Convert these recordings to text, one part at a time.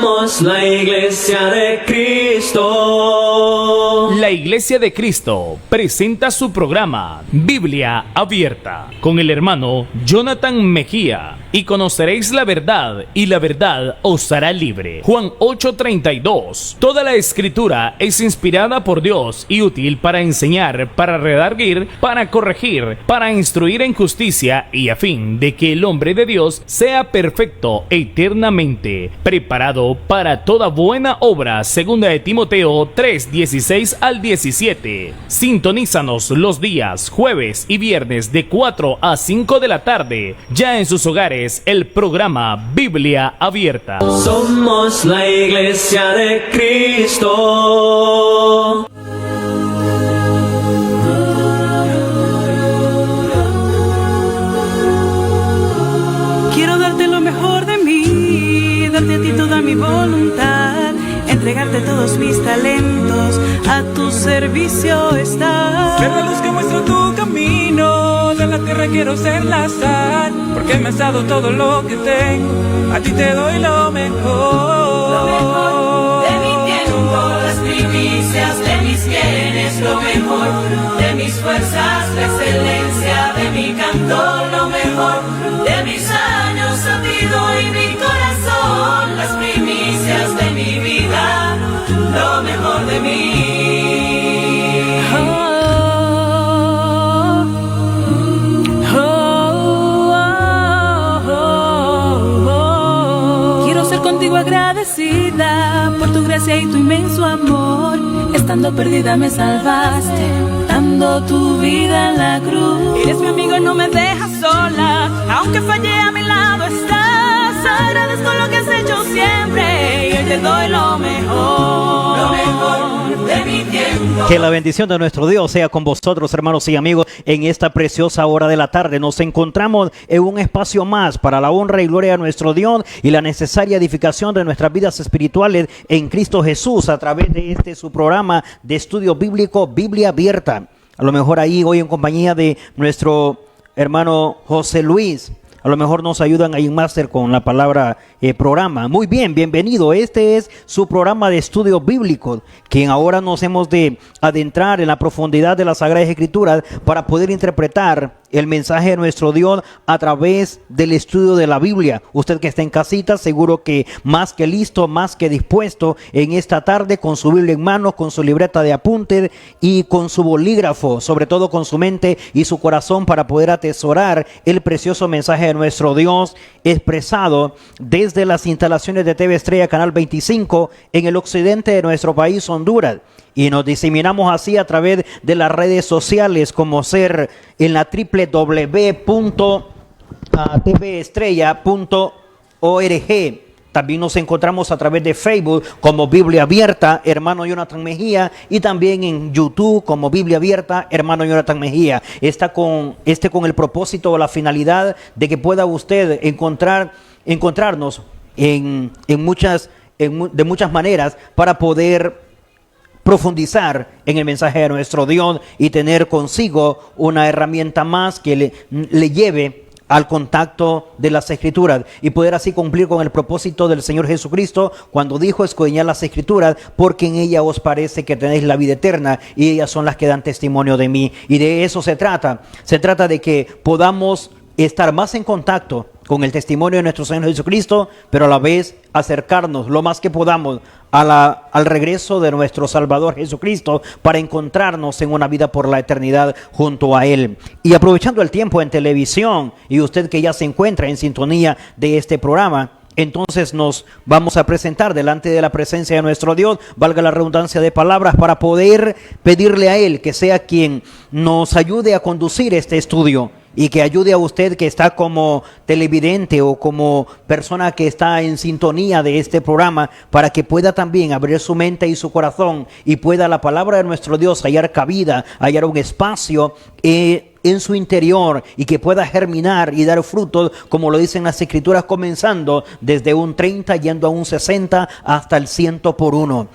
Somos la Iglesia de Cristo. La Iglesia de Cristo presenta su programa Biblia Abierta con el hermano Jonathan Mejía, y conoceréis la verdad y la verdad os hará libre. Juan 8:32. Toda la escritura es inspirada por Dios y útil para enseñar, para redarguir, para corregir, para instruir en justicia, y a fin de que el hombre de Dios sea perfecto eternamente, preparado para toda buena obra. Segunda de Timoteo 3:16 al 17. Sintonízanos los días jueves y viernes de 4 a 5 de la tarde, ya en sus hogares, el programa Biblia Abierta. Somos la Iglesia de Cristo. Quiero darte lo mejor de mí, darte a ti toda mi voluntad, entregarte todos mis talentos, a tu servicio estar. Ser la luz que muestra tu camino, de la tierra quiero ser la sal, porque me has dado todo lo que tengo, a ti te doy lo mejor. Lo mejor de mi tiempo, las primicias de mis bienes, lo mejor de mis fuerzas, la excelencia de mi canto, lo mejor de mis años, a ti doy mi corazón, las primicias de mi vida, lo mejor de mí. Quiero ser contigo agradecida por tu gracia y tu inmenso amor. Estando perdida me salvaste, dando tu vida en la cruz. Eres mi amigo y no me dejas sola, aunque fallé a mi lado estás. Agradezco lo que has hecho siempre y hoy te doy lo mejor de mi tiempo. Que la bendición de nuestro Dios sea con vosotros, hermanos y amigos, en esta preciosa hora de la tarde. Nos encontramos en un espacio más para la honra y gloria de nuestro Dios y la necesaria edificación de nuestras vidas espirituales en Cristo Jesús, a través de este su programa de estudio bíblico, Biblia Abierta. A lo mejor ahí hoy en compañía de nuestro hermano José Luis, a lo mejor nos ayudan ahí en máster con la palabra programa. Muy bien, bienvenido. Este es su programa de estudio bíblico, quien ahora nos hemos de adentrar en la profundidad de las Sagradas Escrituras para poder interpretar el mensaje de nuestro Dios a través del estudio de la Biblia. Usted que está en casita, seguro que más que listo, más que dispuesto en esta tarde, con su Biblia en mano, con su libreta de apuntes y con su bolígrafo, sobre todo con su mente y su corazón, para poder atesorar el precioso mensaje de nuestro Dios expresado desde las instalaciones de TV Estrella Canal 25 en el occidente de nuestro país, Honduras. Y nos diseminamos así a través de las redes sociales, como ser en la www.tvestrella.org. También nos encontramos a través de Facebook como Biblia Abierta, hermano Jonathan Mejía, y también en YouTube como Biblia Abierta, hermano Jonathan Mejía. Con el propósito o la finalidad de que pueda usted encontrarnos de muchas maneras para poder profundizar en el mensaje de nuestro Dios y tener consigo una herramienta más que le lleve al contacto de las Escrituras y poder así cumplir con el propósito del Señor Jesucristo cuando dijo: escudriñad las Escrituras, porque en ellas os parece que tenéis la vida eterna, y ellas son las que dan testimonio de mí. Y de eso se trata de que podamos estar más en contacto con el testimonio de nuestro Señor Jesucristo, pero a la vez acercarnos lo más que podamos al regreso de nuestro Salvador Jesucristo, para encontrarnos en una vida por la eternidad junto a Él. Y aprovechando el tiempo en televisión, y usted que ya se encuentra en sintonía de este programa, entonces nos vamos a presentar delante de la presencia de nuestro Dios, valga la redundancia de palabras, para poder pedirle a Él que sea quien nos ayude a conducir este estudio, y que ayude a usted que está como televidente o como persona que está en sintonía de este programa, para que pueda también abrir su mente y su corazón y pueda la palabra de nuestro Dios hallar cabida, hallar un espacio en su interior, y que pueda germinar y dar frutos, como lo dicen las Escrituras, comenzando desde un 30, yendo a un 60, hasta el 100 por uno.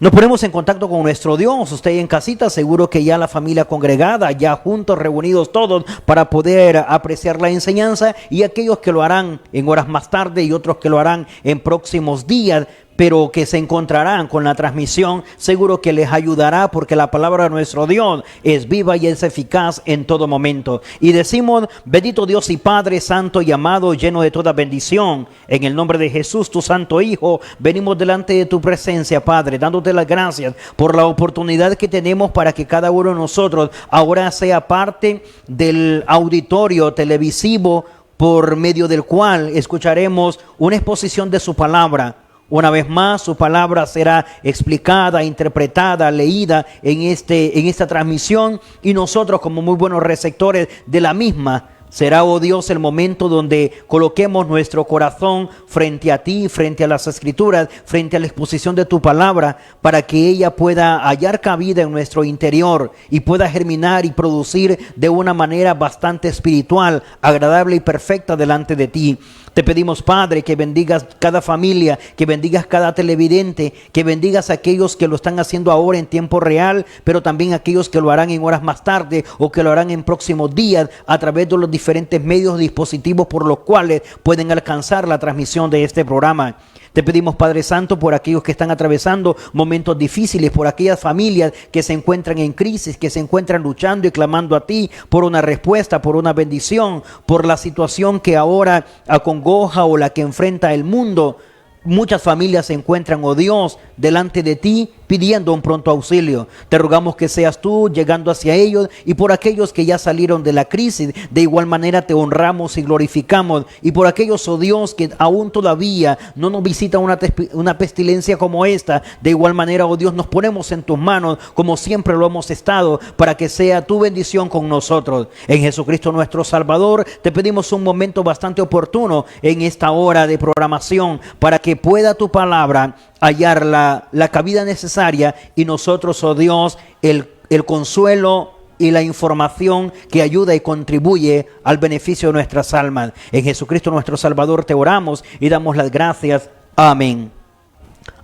Nos ponemos en contacto con nuestro Dios. Usted en casita, seguro que ya la familia congregada, ya juntos, reunidos todos para poder apreciar la enseñanza, y aquellos que lo harán en horas más tarde y otros que lo harán en próximos días. pero que se encontrarán con la transmisión, seguro que les ayudará, porque la palabra de nuestro Dios es viva y es eficaz en todo momento. Y decimos: bendito Dios y Padre santo y amado, lleno de toda bendición, en el nombre de Jesús, tu santo Hijo, venimos delante de tu presencia, Padre, dándote las gracias por la oportunidad que tenemos para que cada uno de nosotros ahora sea parte del auditorio televisivo por medio del cual escucharemos una exposición de su palabra. Una vez más, su palabra será explicada, interpretada, leída en esta transmisión, y nosotros, como muy buenos receptores de la misma, será, oh Dios, el momento donde coloquemos nuestro corazón frente a ti, frente a las Escrituras, frente a la exposición de tu palabra, para que ella pueda hallar cabida en nuestro interior y pueda germinar y producir de una manera bastante espiritual, agradable y perfecta delante de ti. Te pedimos, Padre, que bendigas cada familia, que bendigas cada televidente, que bendigas a aquellos que lo están haciendo ahora en tiempo real, pero también a aquellos que lo harán en horas más tarde o que lo harán en próximos días a través de los diferentes medios, dispositivos por los cuales pueden alcanzar la transmisión de este programa. Te pedimos, Padre Santo, por aquellos que están atravesando momentos difíciles, por aquellas familias que se encuentran en crisis, que se encuentran luchando y clamando a ti por una respuesta, por una bendición, por la situación que ahora acongoja o la que enfrenta el mundo. Muchas familias se encuentran, oh Dios, delante de ti pidiendo un pronto auxilio. Te rogamos que seas tú llegando hacia ellos, y por aquellos que ya salieron de la crisis, de igual manera te honramos y glorificamos. Y por aquellos, oh Dios, que aún todavía no nos visita una pestilencia como esta, de igual manera, oh Dios, nos ponemos en tus manos como siempre lo hemos estado, para que sea tu bendición con nosotros. En Jesucristo nuestro Salvador, te pedimos un momento bastante oportuno en esta hora de programación, para que pueda tu palabra hallar la cabida necesaria, y nosotros, oh Dios, el consuelo y la información que ayuda y contribuye al beneficio de nuestras almas. En Jesucristo nuestro Salvador te oramos y damos las gracias. Amén.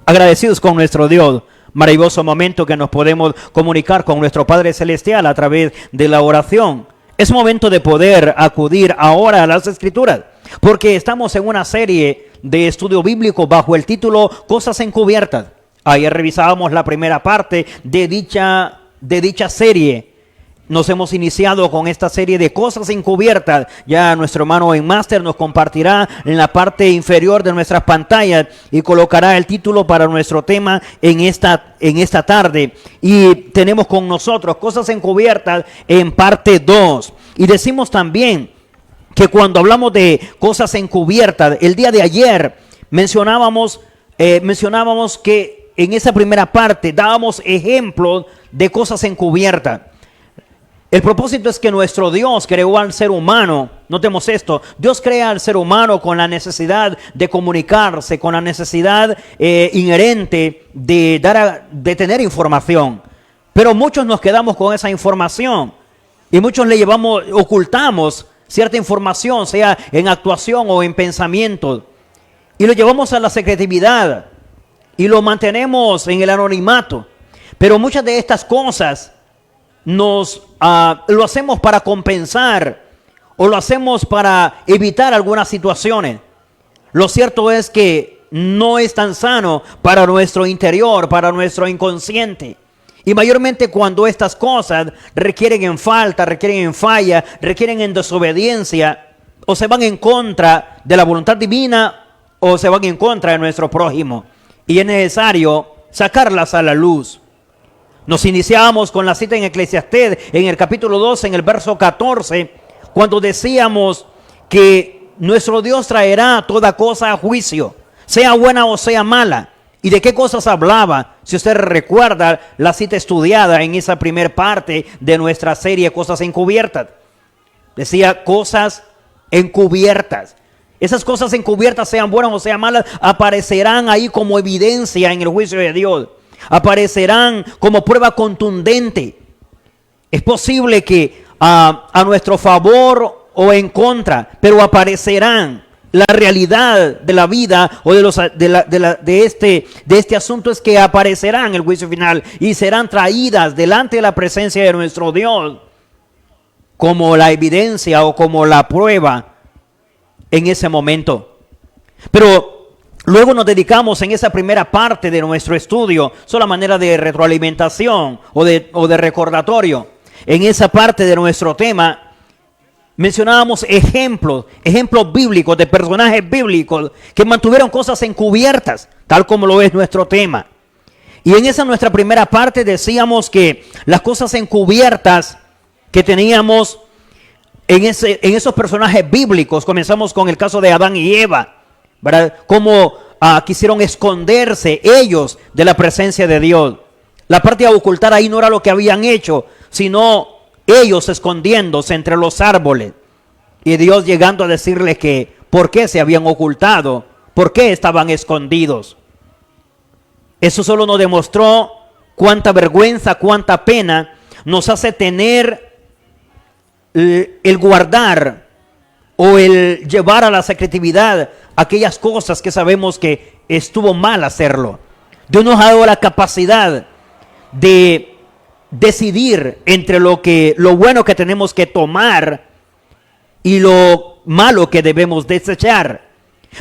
Agradecidos con nuestro Dios, maravilloso momento que nos podemos comunicar con nuestro Padre Celestial a través de la oración. Es momento de poder acudir ahora a las Escrituras, porque estamos en una serie de estudio bíblico bajo el título Cosas Encubiertas. Ayer revisábamos la primera parte de dicha serie. Nos hemos iniciado con esta serie de Cosas Encubiertas. Ya nuestro hermano en máster nos compartirá en la parte inferior de nuestras pantallas y colocará el título para nuestro tema en esta tarde. Y tenemos con nosotros Cosas Encubiertas en parte 2. Y decimos también que cuando hablamos de cosas encubiertas, el día de ayer mencionábamos que en esa primera parte dábamos ejemplos de cosas encubiertas. El propósito es que nuestro Dios creó al ser humano. Notemos esto: Dios crea al ser humano con la necesidad de comunicarse, con la necesidad inherente de tener información. Pero muchos nos quedamos con esa información y muchos ocultamos cierta información, sea en actuación o en pensamiento, y lo llevamos a la secretividad y lo mantenemos en el anonimato. Pero muchas de estas cosas lo hacemos para compensar o lo hacemos para evitar algunas situaciones. Lo cierto es que no es tan sano para nuestro interior, para nuestro inconsciente. Y mayormente cuando estas cosas requieren en falta, requieren en falla, requieren en desobediencia, o se van en contra de la voluntad divina, o se van en contra de nuestro prójimo. Y es necesario sacarlas a la luz. Nos iniciamos con la cita en Eclesiastés, en el capítulo 12, en el verso 14, cuando decíamos que nuestro Dios traerá toda cosa a juicio, sea buena o sea mala. ¿Y de qué cosas hablaba? Si usted recuerda la cita estudiada en esa primera parte de nuestra serie Cosas Encubiertas. Decía cosas encubiertas. Esas cosas encubiertas, sean buenas o sean malas, aparecerán ahí como evidencia en el juicio de Dios. Aparecerán como prueba contundente. Es posible que a nuestro favor o en contra, pero aparecerán. La realidad de la vida o de este asunto es que aparecerán en el juicio final y serán traídas delante de la presencia de nuestro Dios como la evidencia o como la prueba en ese momento. Pero Luego nos dedicamos en esa primera parte de nuestro estudio, solo a manera de retroalimentación o de recordatorio. En esa parte de nuestro tema mencionábamos ejemplos bíblicos de personajes bíblicos que mantuvieron cosas encubiertas, tal como lo es nuestro tema. Y en esa nuestra primera parte decíamos que las cosas encubiertas que teníamos en esos personajes bíblicos, comenzamos con el caso de Adán y Eva, ¿verdad? Cómo quisieron esconderse ellos de la presencia de Dios. La parte a ocultar ahí no era lo que habían hecho, sino ellos escondiéndose entre los árboles. Y Dios llegando a decirles que por qué se habían ocultado, por qué estaban escondidos. Eso solo nos demostró cuánta vergüenza, cuánta pena nos hace tener el guardar o el llevar a la secretividad aquellas cosas que sabemos que estuvo mal hacerlo. Dios nos ha dado la capacidad de decidir entre lo bueno que tenemos que tomar y lo malo que debemos desechar.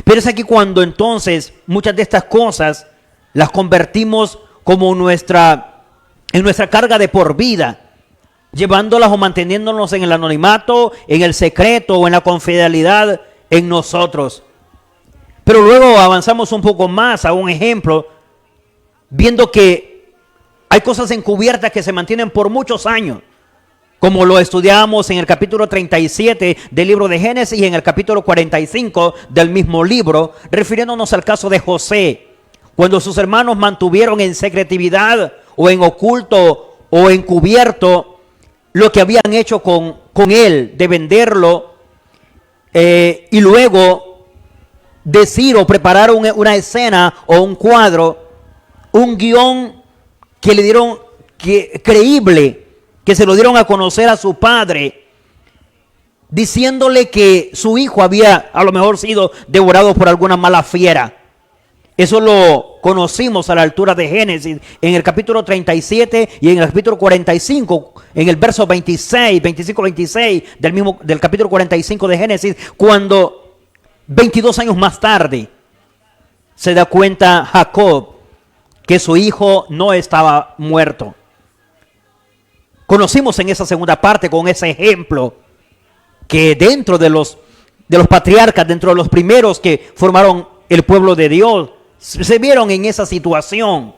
Pero es aquí cuando entonces muchas de estas cosas las convertimos como en nuestra carga de por vida, llevándolas o manteniéndonos en el anonimato, en el secreto o en la confidencialidad en nosotros. Pero luego avanzamos un poco más a un ejemplo, viendo que hay cosas encubiertas que se mantienen por muchos años, como lo estudiamos en el capítulo 37 del libro de Génesis y en el capítulo 45 del mismo libro, refiriéndonos al caso de José, cuando sus hermanos mantuvieron en secretividad o en oculto o encubierto lo que habían hecho con él, de venderlo y luego decir o preparar una escena o un cuadro, un guión que le dieron creíble, que se lo dieron a conocer a su padre, diciéndole que su hijo había a lo mejor sido devorado por alguna mala fiera. Eso lo conocimos a la altura de Génesis, en el capítulo 37 y en el capítulo 45, en el verso 25-26 del capítulo 45 de Génesis, cuando 22 años más tarde se da cuenta Jacob que su hijo no estaba muerto. Conocimos en esa segunda parte con ese ejemplo que dentro de los patriarcas, dentro de los primeros que formaron el pueblo de Dios, se vieron en esa situación.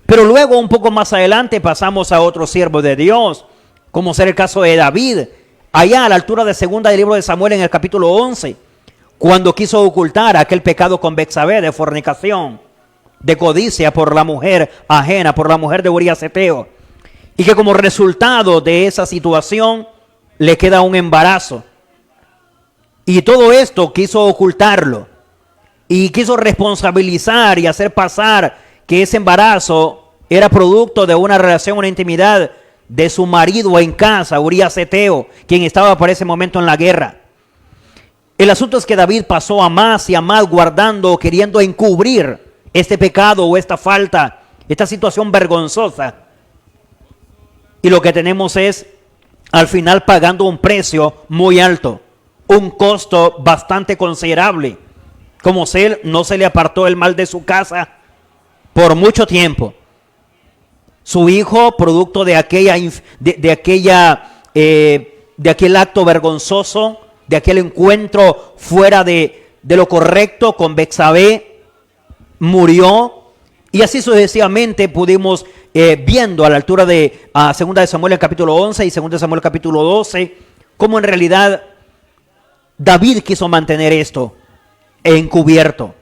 Pero luego un poco más adelante pasamos a otro siervo de Dios, como ser el caso de David, allá a la altura de segunda del libro de Samuel en el capítulo 11, cuando quiso ocultar aquel pecado con Betsabé de fornicación, de codicia por la mujer ajena, por la mujer de Urías Eteo, y que como resultado de esa situación le queda un embarazo. Y todo esto quiso ocultarlo y quiso responsabilizar y hacer pasar que ese embarazo era producto de una relación, una intimidad de su marido en casa, Urías Eteo, quien estaba por ese momento en la guerra. El asunto es que David pasó a más y a más guardando, queriendo encubrir este pecado o esta falta, esta situación vergonzosa. Y lo que tenemos es, al final, pagando un precio muy alto, un costo bastante considerable. Como no se le apartó el mal de su casa por mucho tiempo. Su hijo, producto de aquel acto vergonzoso, de aquel encuentro fuera de lo correcto con Betsabé, murió. Y así sucesivamente pudimos viendo a la altura de 2 de Samuel el capítulo 11 y 2 de Samuel el capítulo 12, cómo en realidad David quiso mantener esto encubierto.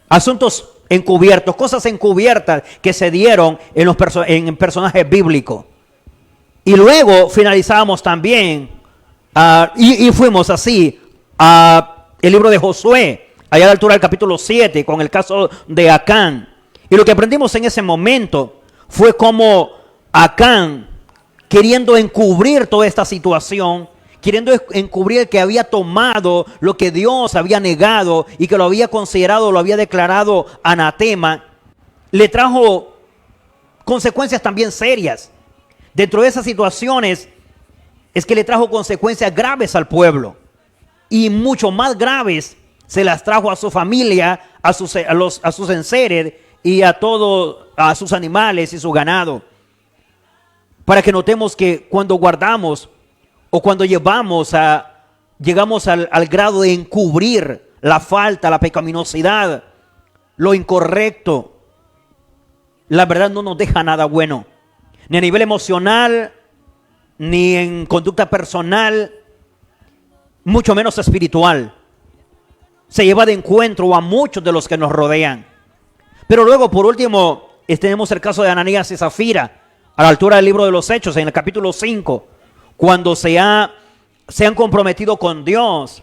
Asuntos encubiertos, cosas encubiertas que se dieron en personajes bíblicos. Y luego finalizamos también y fuimos así a el libro de Josué, allá a la altura del capítulo 7, con el caso de Acán. Y lo que aprendimos en ese momento fue cómo Acán, queriendo encubrir toda esta situación, queriendo encubrir que había tomado lo que Dios había negado y que lo había considerado, lo había declarado anatema, le trajo consecuencias también serias. Dentro de esas situaciones es que le trajo consecuencias graves al pueblo y mucho más graves se las trajo a su familia, a sus enseres y a sus animales y su ganado. Para que notemos que cuando guardamos o cuando llegamos al grado de encubrir la falta, la pecaminosidad, lo incorrecto, la verdad no nos deja nada bueno, ni a nivel emocional, ni en conducta personal, mucho menos espiritual. Se lleva de encuentro a muchos de los que nos rodean. Pero luego, por último, tenemos el caso de Ananías y Zafira, a la altura del libro de los Hechos, en el capítulo 5, cuando se han comprometido con Dios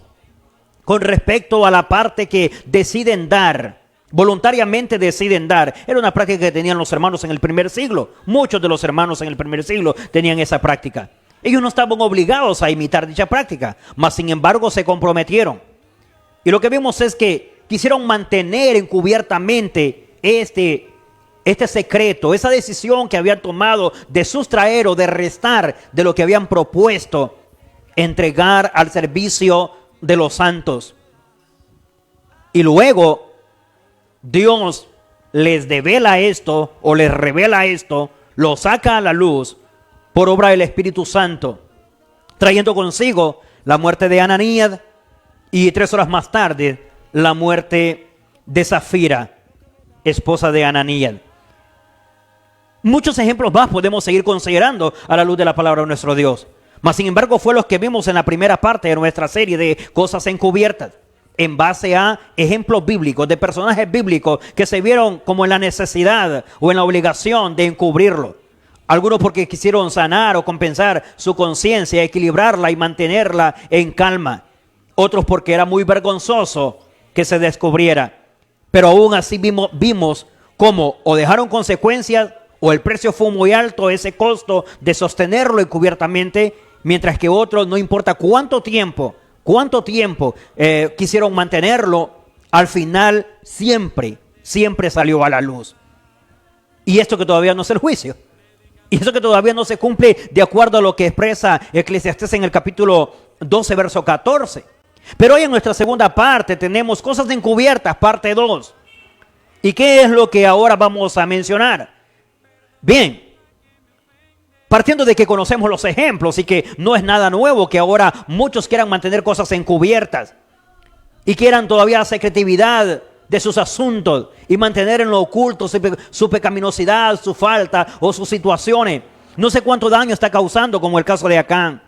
con respecto a la parte que deciden dar, voluntariamente deciden dar. Era una práctica que tenían los hermanos en el primer siglo. Muchos de los hermanos en el primer siglo tenían esa práctica. Ellos no estaban obligados a imitar dicha práctica, mas sin embargo se comprometieron. Y lo que vimos es que quisieron mantener encubiertamente este secreto, esa decisión que habían tomado de sustraer o de restar de lo que habían propuesto entregar al servicio de los santos. Y luego Dios les devela esto o les revela esto, lo saca a la luz por obra del Espíritu Santo, trayendo consigo la muerte de Ananías y 3 horas más tarde la muerte de Zafira, esposa de Ananías. Muchos ejemplos más podemos seguir considerando a la luz de la palabra de nuestro Dios. Mas sin embargo fue los que vimos en la primera parte de nuestra serie de cosas encubiertas, en base a ejemplos bíblicos, de personajes bíblicos que se vieron como en la necesidad o en la obligación de encubrirlo. Algunos porque quisieron sanar o compensar su conciencia, equilibrarla y mantenerla en calma. Otros porque era muy vergonzoso que se descubriera. Pero aún así vimos cómo o dejaron consecuencias o el precio fue muy alto, ese costo de sostenerlo encubiertamente, mientras que otros, no importa cuánto tiempo quisieron mantenerlo, al final siempre salió a la luz. Y esto que todavía no es el juicio. Y eso que todavía no se cumple de acuerdo a lo que expresa Eclesiastés en el capítulo 12, verso 14. Pero hoy en nuestra segunda parte tenemos cosas encubiertas, parte 2. ¿Y qué es lo que ahora vamos a mencionar? Bien, partiendo de que conocemos los ejemplos y que no es nada nuevo que ahora muchos quieran mantener cosas encubiertas y quieran todavía la secretividad de sus asuntos y mantener en lo oculto su pecaminosidad, su falta o sus situaciones. No sé cuánto daño está causando, como el caso de Acán.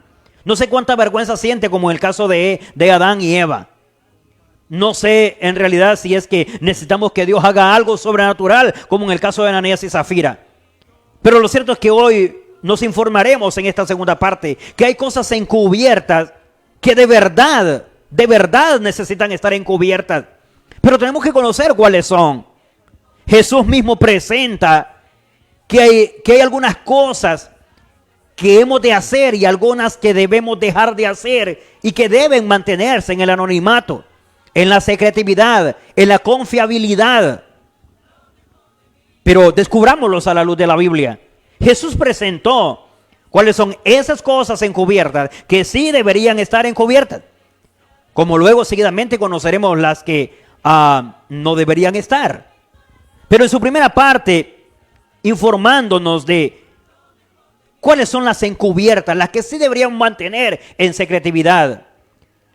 No sé cuánta vergüenza siente, como el caso de Adán y Eva. No sé en realidad si es que necesitamos que Dios haga algo sobrenatural, como en el caso de Ananías y Zafira. Pero lo cierto es que hoy nos informaremos en esta segunda parte que hay cosas encubiertas que de verdad necesitan estar encubiertas. Pero tenemos que conocer cuáles son. Jesús mismo presenta que hay algunas cosas que hemos de hacer y algunas que debemos dejar de hacer y que deben mantenerse en el anonimato, en la secretividad, en la confiabilidad. Pero descubrámoslos a la luz de la Biblia. Jesús presentó cuáles son esas cosas encubiertas que sí deberían estar encubiertas, como luego seguidamente conoceremos las que no deberían estar. Pero en su primera parte, informándonos de cuáles son las encubiertas, las que sí deberíamos mantener en secretividad,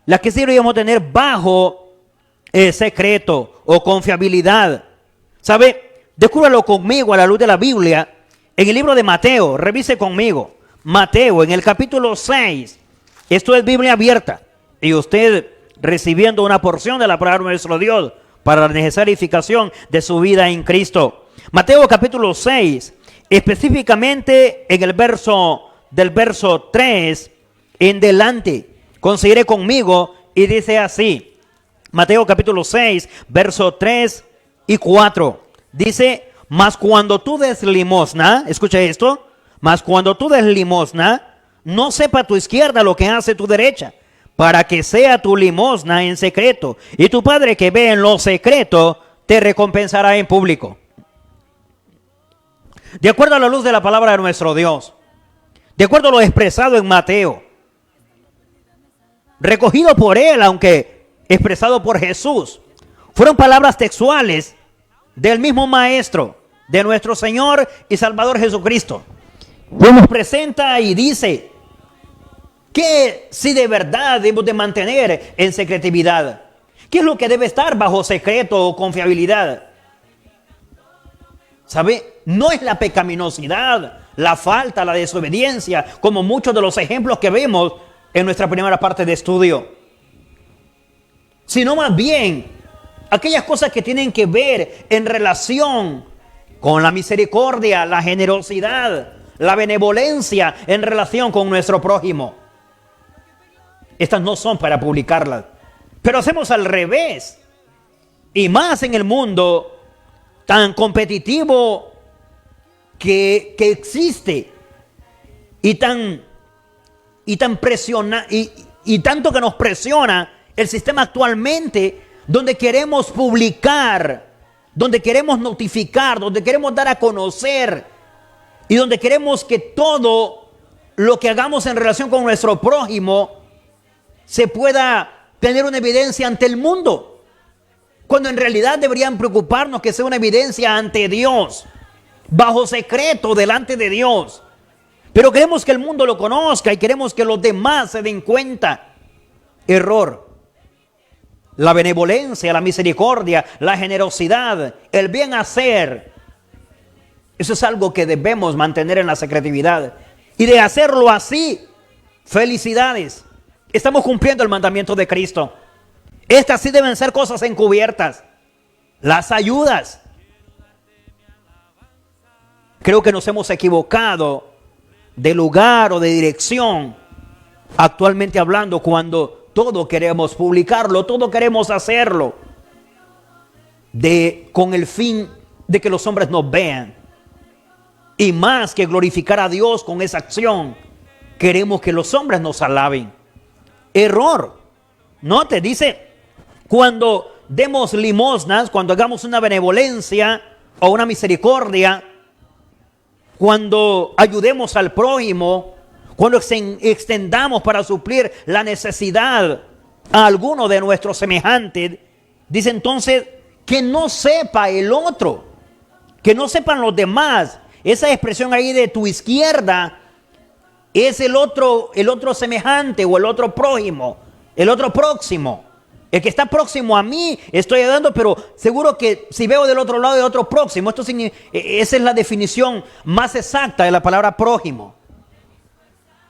las que sí deberíamos tener bajo secreto o confiabilidad. ¿Sabe? Descúbralo conmigo a la luz de la Biblia en el libro de Mateo. Revise conmigo Mateo en el capítulo 6. Esto es Biblia abierta y usted recibiendo una porción de la palabra de nuestro Dios para la necesaria edificación de su vida en Cristo. Mateo capítulo 6, específicamente en el verso 3 en delante. Considere conmigo y dice así. Mateo capítulo 6, verso 3 y 4. Dice: mas cuando tú des limosna, escucha esto, mas cuando tú des limosna, no sepa tu izquierda lo que hace tu derecha, para que sea tu limosna en secreto, y tu Padre que ve en lo secreto te recompensará en público. De acuerdo a la luz de la palabra de nuestro Dios, de acuerdo a lo expresado en Mateo, recogido por él, aunque expresado por Jesús. Fueron palabras textuales del mismo Maestro, de nuestro Señor y Salvador Jesucristo. Pues nos presenta y dice que si de verdad debemos de mantener en secretividad, ¿qué es lo que debe estar bajo secreto o confiabilidad? ¿Sabe? No es la pecaminosidad, la falta, la desobediencia, como muchos de los ejemplos que vemos en nuestra primera parte de estudio, sino más bien aquellas cosas que tienen que ver en relación con la misericordia, la generosidad, la benevolencia en relación con nuestro prójimo. Estas no son para publicarlas, pero hacemos al revés, y más en el mundo tan competitivo que existe, y tanto que nos presiona el sistema actualmente, donde queremos publicar, donde queremos notificar, donde queremos dar a conocer, y donde queremos que todo lo que hagamos en relación con nuestro prójimo se pueda tener una evidencia ante el mundo, cuando en realidad deberían preocuparnos que sea una evidencia ante Dios, bajo secreto delante de Dios. Pero queremos que el mundo lo conozca y queremos que los demás se den cuenta. Error. La benevolencia, la misericordia, la generosidad, el bien hacer, eso es algo que debemos mantener en la secretividad. Y de hacerlo así, felicidades. Estamos cumpliendo el mandamiento de Cristo. Estas sí deben ser cosas encubiertas. Las ayudas. Creo que nos hemos equivocado de lugar o de dirección, actualmente hablando, cuando todo queremos publicarlo, todo queremos hacerlo, con el fin de que los hombres nos vean. Y más que glorificar a Dios con esa acción, queremos que los hombres nos alaben. Error. No te dice, cuando demos limosnas, cuando hagamos una benevolencia o una misericordia, cuando ayudemos al prójimo, cuando extendamos para suplir la necesidad a alguno de nuestros semejantes, dice entonces que no sepa el otro, que no sepan los demás. Esa expresión ahí de tu izquierda es el otro semejante o el otro prójimo, el otro próximo. El que está próximo a mí, estoy ayudando, pero seguro que si veo del otro lado, de otro próximo. Esa es la definición más exacta de la palabra prójimo.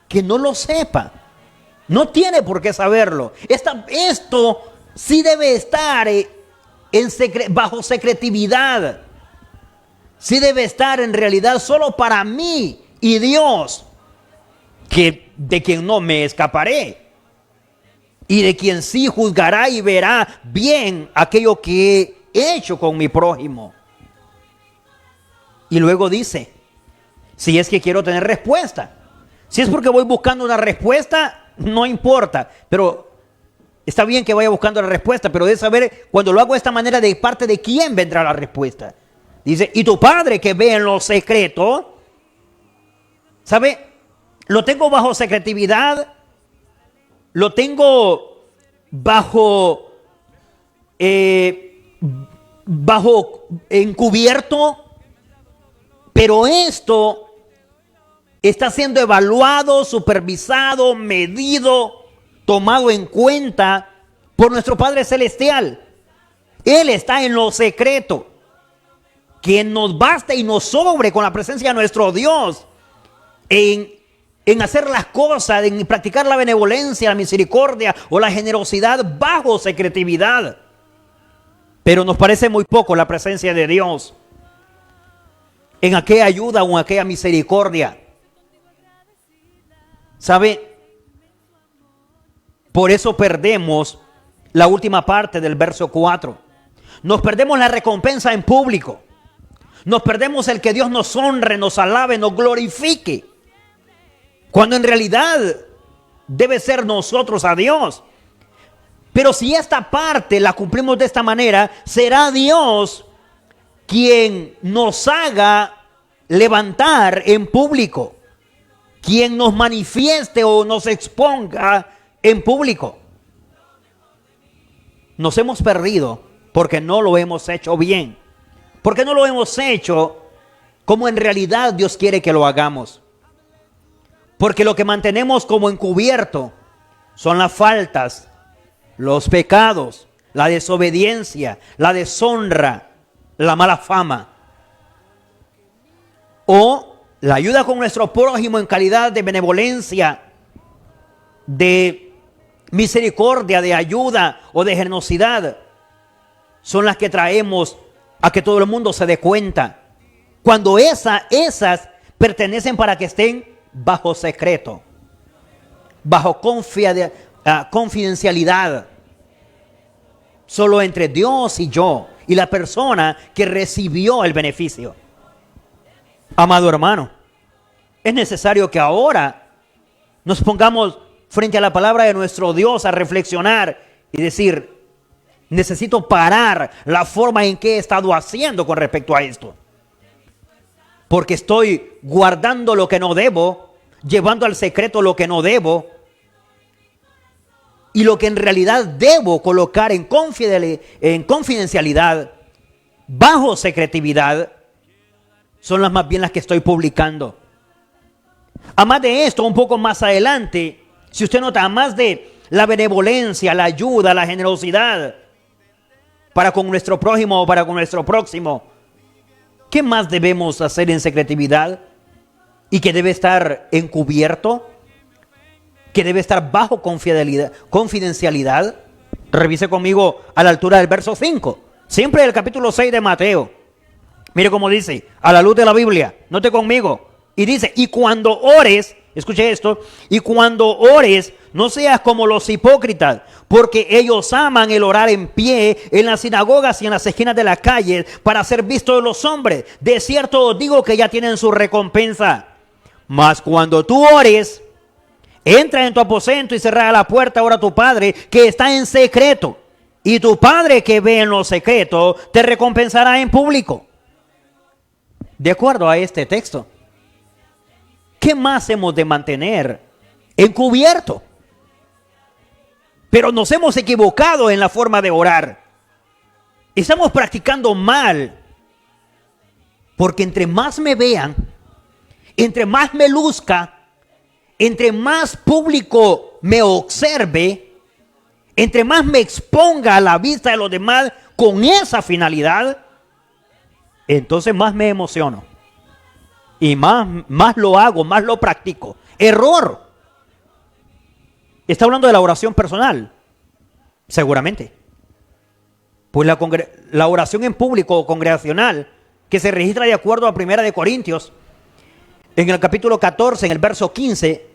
Que no lo sepa. No tiene por qué saberlo. Esto sí debe estar bajo secretividad. Sí debe estar en realidad solo para mí y Dios, de quien no me escaparé. Y de quien sí juzgará y verá bien aquello que he hecho con mi prójimo. Y luego dice, si es que quiero tener respuesta. Si es porque voy buscando una respuesta, no importa. Pero está bien que vaya buscando la respuesta, pero debe saber cuando lo hago de esta manera de parte de quién vendrá la respuesta. Dice, y tu Padre que ve en lo secreto, ¿sabe? Lo tengo bajo secretividad. Lo tengo bajo encubierto, pero esto está siendo evaluado, supervisado, medido, tomado en cuenta por nuestro Padre Celestial. Él está en lo secreto, que nos basta y nos sobre con la presencia de nuestro Dios en hacer las cosas, en practicar la benevolencia, la misericordia o la generosidad bajo secretividad. Pero nos parece muy poco la presencia de Dios en aquella ayuda o en aquella misericordia. ¿Sabe? Por eso perdemos la última parte del verso 4. Nos perdemos la recompensa en público. Nos perdemos el que Dios nos honre, nos alabe, nos glorifique. Cuando en realidad debe ser nosotros a Dios. Pero si esta parte la cumplimos de esta manera, será Dios quien nos haga levantar en público, quien nos manifieste o nos exponga en público. nos hemos perdido porque no lo hemos hecho bien. Porque no lo hemos hecho como en realidad Dios quiere que lo hagamos. Porque lo que mantenemos como encubierto son las faltas, los pecados, la desobediencia, la deshonra, la mala fama. O la ayuda con nuestro prójimo en calidad de benevolencia, de misericordia, de ayuda o de generosidad. Son las que traemos a que todo el mundo se dé cuenta. Cuando esas pertenecen para que estén bajo secreto, bajo confidencialidad, solo entre Dios y yo y la persona que recibió el beneficio. Amado hermano, es necesario que ahora nos pongamos frente a la palabra de nuestro Dios a reflexionar y decir: necesito parar la forma en que he estado haciendo con respecto a esto. Porque estoy guardando lo que no debo, llevando al secreto lo que no debo, y lo que en realidad debo colocar en confidencialidad, bajo secretividad, son las más bien las que estoy publicando. Además de esto, un poco más adelante, si usted nota, además de la benevolencia, la ayuda, la generosidad para con nuestro prójimo o para con nuestro próximo, ¿qué más debemos hacer en secretividad y que debe estar encubierto? Que debe estar bajo confidencialidad. Revise conmigo a la altura del verso 5, siempre del capítulo 6 de Mateo. Mire cómo dice, a la luz de la Biblia, note conmigo. Y dice: y cuando ores, escuche esto, y cuando ores, no seas como los hipócritas, porque ellos aman el orar en pie en las sinagogas y en las esquinas de las calles para ser vistos de los hombres. De cierto os digo que ya tienen su recompensa. Mas cuando tú ores, entra en tu aposento y cerrada la puerta, ora a tu Padre que está en secreto. Y tu Padre que ve en lo secreto te recompensará en público. De acuerdo a este texto, ¿qué más hemos de mantener encubierto? Pero nos hemos equivocado en la forma de orar. Estamos practicando mal. Porque entre más me vean, entre más me luzca, entre más público me observe, entre más me exponga a la vista de los demás con esa finalidad, entonces más me emociono. Y más lo hago, más lo practico. Error. ¿Está hablando de la oración personal? Seguramente. Pues la oración en público o congregacional, que se registra de acuerdo a 1 de Corintios, en el capítulo 14, en el verso 15,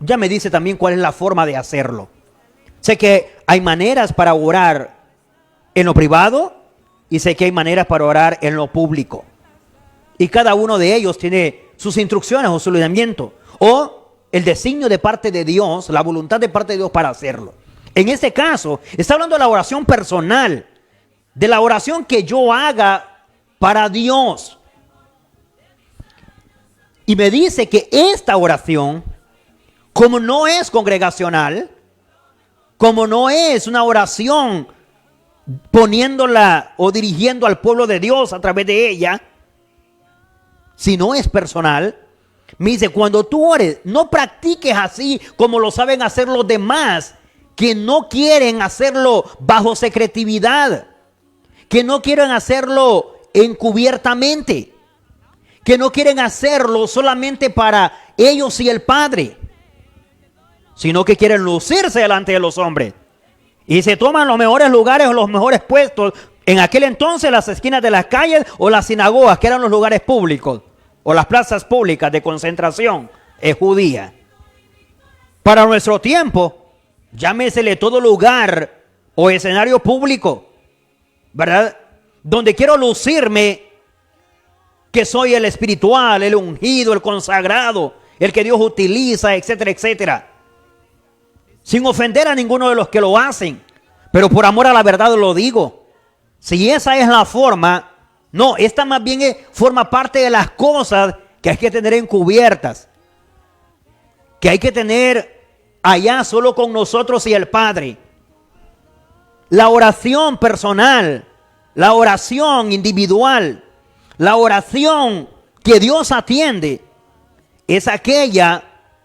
ya me dice también cuál es la forma de hacerlo. Sé que hay maneras para orar en lo privado y sé que hay maneras para orar en lo público. Y cada uno de ellos tiene sus instrucciones o su lineamiento o el designio de parte de Dios, la voluntad de parte de Dios para hacerlo. En este caso, está hablando de la oración personal, de la oración que yo haga para Dios. Y me dice que esta oración, como no es congregacional, como no es una oración poniéndola o dirigiendo al pueblo de Dios a través de ella, si no es personal, me dice: cuando tú ores, no practiques así como lo saben hacer los demás, que no quieren hacerlo bajo secretividad, que no quieren hacerlo encubiertamente, que no quieren hacerlo solamente para ellos y el Padre, sino que quieren lucirse delante de los hombres. Y se toman los mejores lugares o los mejores puestos. En aquel entonces las esquinas de las calles o las sinagogas, que eran los lugares públicos, o las plazas públicas de concentración judía. Para nuestro tiempo, llámesele todo lugar o escenario público, ¿verdad? Donde quiero lucirme que soy el espiritual, el ungido, el consagrado, el que Dios utiliza, etcétera, etcétera. Sin ofender a ninguno de los que lo hacen, pero por amor a la verdad lo digo. Si esa es la forma, no, esta más bien forma parte de las cosas que hay que tener encubiertas, que hay que tener allá solo con nosotros y el Padre. La oración personal, la oración individual, la oración que Dios atiende es aquella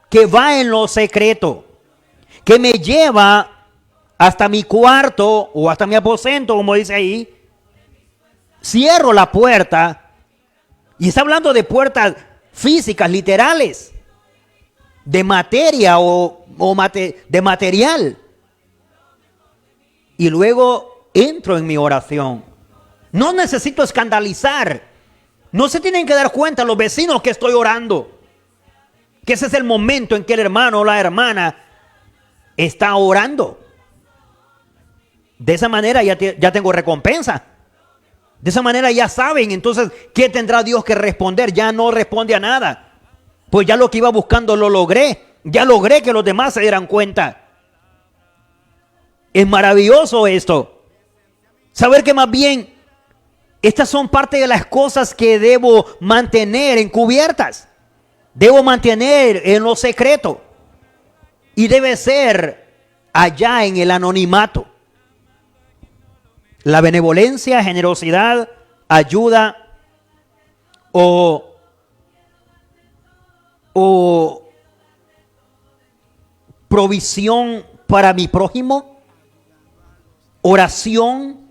que va en lo secreto, que me lleva hasta mi cuarto o hasta mi aposento, como dice ahí. Cierro la puerta, y está hablando de puertas físicas, literales, de materia de material. Y luego entro en mi oración. No necesito escandalizar. No se tienen que dar cuenta los vecinos que estoy orando, que ese es el momento en que el hermano o la hermana está orando. De esa manera ya tengo recompensa. De esa manera ya saben, entonces, ¿qué tendrá Dios que responder? Ya no responde a nada. Pues ya lo que iba buscando lo logré. Ya logré que los demás se dieran cuenta. Es maravilloso esto. Saber que más bien estas son parte de las cosas que debo mantener encubiertas. Debo mantener en lo secreto. Y debe ser allá en el anonimato. La benevolencia, generosidad, ayuda o provisión para mi prójimo, oración,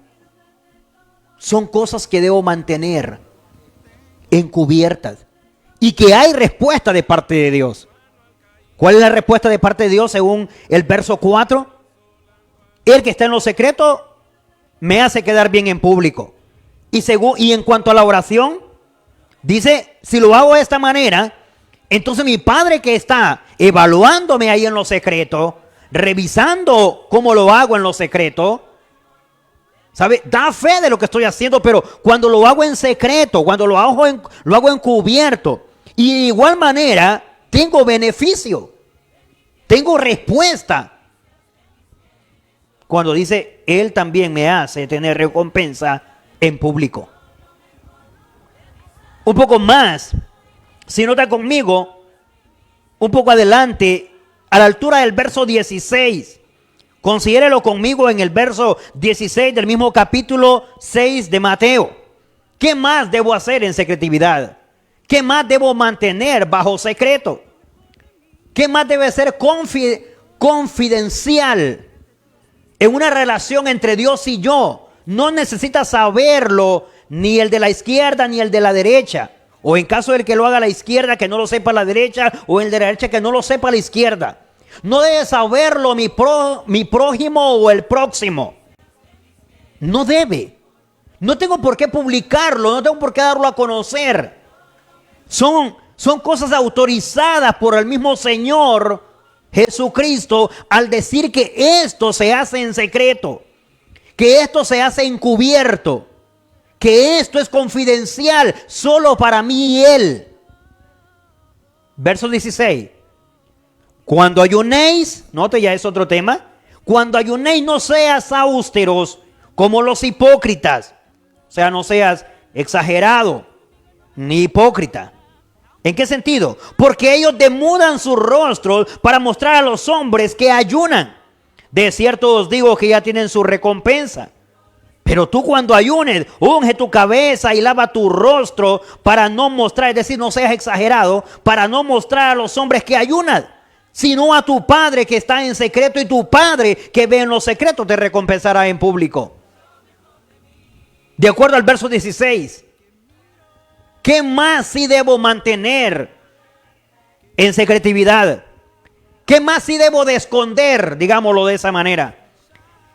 son cosas que debo mantener encubiertas y que hay respuesta de parte de Dios. ¿Cuál es la respuesta de parte de Dios según el verso 4? El que está en lo secreto me hace quedar bien en público. Y en cuanto a la oración, dice, si lo hago de esta manera, entonces mi Padre que está evaluándome ahí en lo secreto, revisando cómo lo hago en lo secreto, ¿sabe? Da fe de lo que estoy haciendo, pero cuando lo hago en secreto, cuando lo hago encubierto, y de igual manera tengo beneficio, tengo respuesta. Cuando dice, Él también me hace tener recompensa en público. Un poco más, si nota conmigo, un poco adelante, a la altura del verso 16. Considérelo conmigo en el verso 16 del mismo capítulo 6 de Mateo. ¿Qué más debo hacer en secretividad? ¿Qué más debo mantener bajo secreto? ¿Qué más debe ser confidencial en una relación entre Dios y yo? No necesita saberlo ni el de la izquierda ni el de la derecha. O en caso del que lo haga a la izquierda, que no lo sepa la derecha, o el de la derecha, que no lo sepa la izquierda. No debe saberlo mi prójimo o el próximo. No debe. No tengo por qué publicarlo, no tengo por qué darlo a conocer. Son cosas autorizadas por el mismo Señor Jesucristo al decir que esto se hace en secreto, que esto se hace encubierto, que esto es confidencial solo para mí y Él. Verso 16. Cuando ayunéis, note, ya es otro tema. Cuando ayunéis, no seas austeros como los hipócritas. O sea, no seas exagerado ni hipócrita. ¿En qué sentido? Porque ellos demudan sus rostros para mostrar a los hombres que ayunan. De cierto os digo que ya tienen su recompensa. Pero tú cuando ayunes, unge tu cabeza y lava tu rostro para no mostrar, es decir, no seas exagerado, para no mostrar a los hombres que ayunas, sino a tu Padre que está en secreto, y tu Padre que ve en lo secreto te recompensará en público. De acuerdo al verso 16, ¿qué más sí debo mantener en secretividad? ¿Qué más sí debo de esconder, digámoslo de esa manera?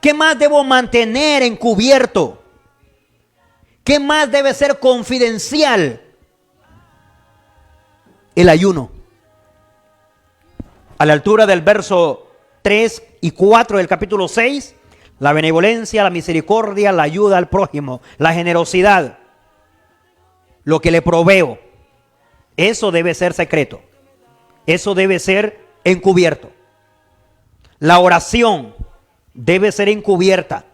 ¿Qué más debo mantener encubierto? ¿Qué más debe ser confidencial? El ayuno. A la altura del verso 3 y 4 del capítulo 6, la benevolencia, la misericordia, la ayuda al prójimo, la generosidad, lo que le proveo, eso debe ser secreto, eso debe ser encubierto. La oración debe ser encubierta.